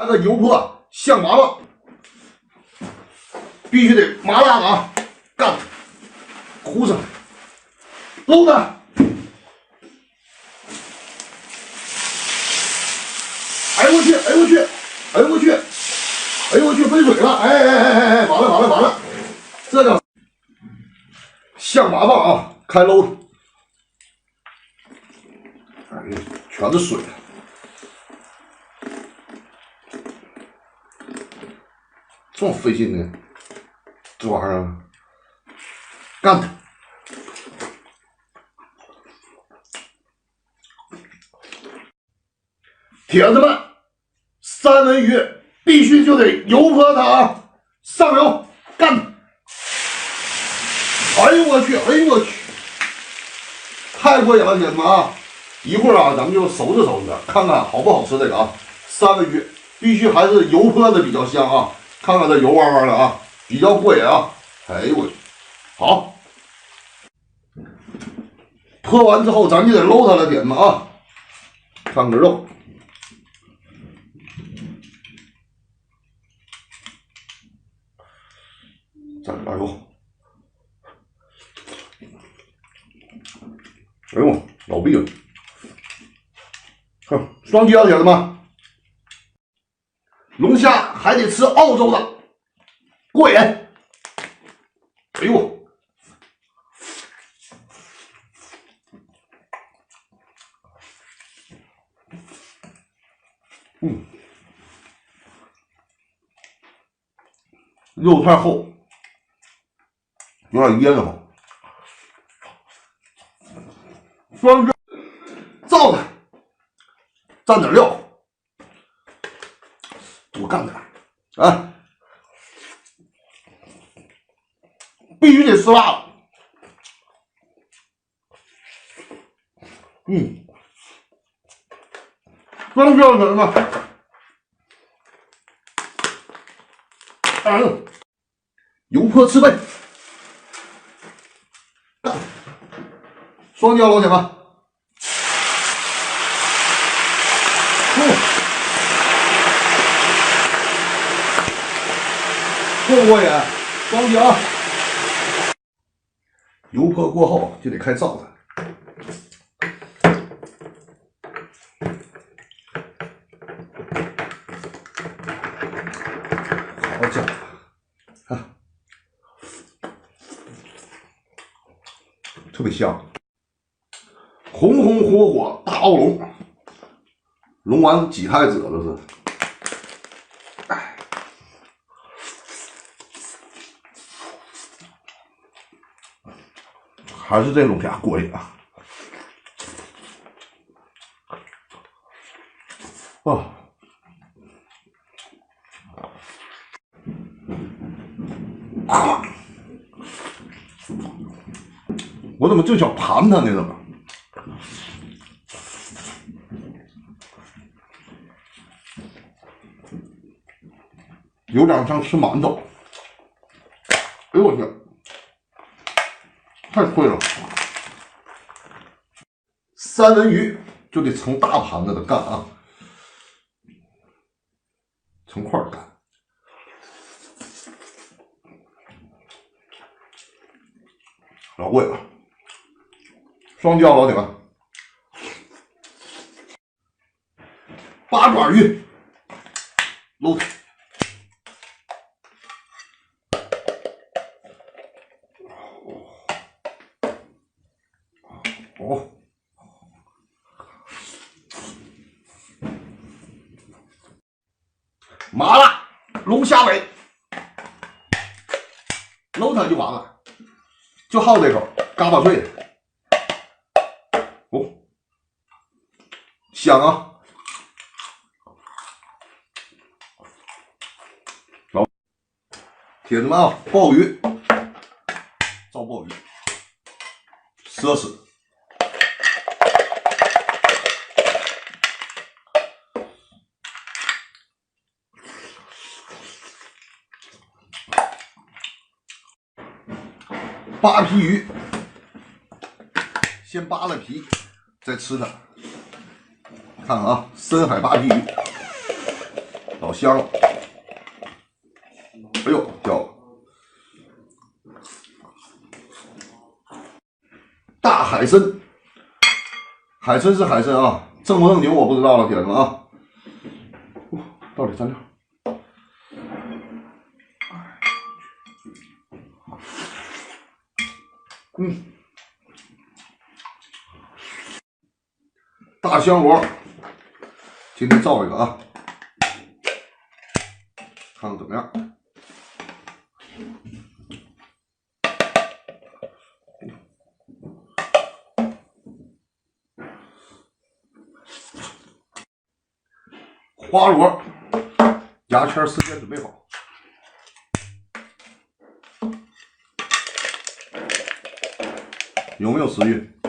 来个油泼象麻棒，必须得麻辣的啊！干，糊上，搂他！哎呦我去！哎呦我去！哎呦我去！哎呦我去！飞水了！哎！完了！这叫象麻棒啊！开搂！哎呀，全是水。 这么费劲呢，这玩意儿，干它！铁子们，三文鱼必须就得油泼它啊！上油，干它！哎呦我去！哎呦我去！太过瘾了，铁子们啊！一会儿啊，咱们就收拾收拾，看看好不好吃这个啊！三文鱼必须还是油泼的比较香啊！ 看看这油汪汪的啊，比较过瘾啊！哎呦我去，好，泼完之后咱就得搂它了，点子啊！看个肉，蘸点油。哎呦，老毕了，哼，双击啊，铁子们！龙虾还得吃澳洲的，过瘾！哎呦，肉太厚，有点噎得慌。双击，照它，蘸点料，多干点啊！必须得吃辣了。双击啊，铁子们！油泼刺背，双击啊，老铁们！过不过瘾？双击啊！油泼过后就得开灶子，好搅啊，特别香。红红火火大澳龙，龙丸几太子了是？还是这龙虾过瘾啊！啊！我怎么就想盘它呢？怎么？有点像吃馒头。哎呦我去！太脆了，三文鱼就得成大盘子的干啊，成块干。老过瘾了，双击啊，老铁们！八爪鱼，搂它。哦，麻辣龙虾尾，搂它就完了，就好这口，嘎巴脆的。哦，香啊！老铁子们啊，鲍鱼，照鲍鱼，奢侈。扒皮鱼，先扒了皮，再吃它。看看啊，深海扒皮鱼，老较香。哎呦，掉了！大海参，海参是海参啊，正不正经我不知道了，铁子们啊。到底蘸料。大香螺，今天造一个啊，看看怎么样。花螺，牙签事先准备好。有没有食欲？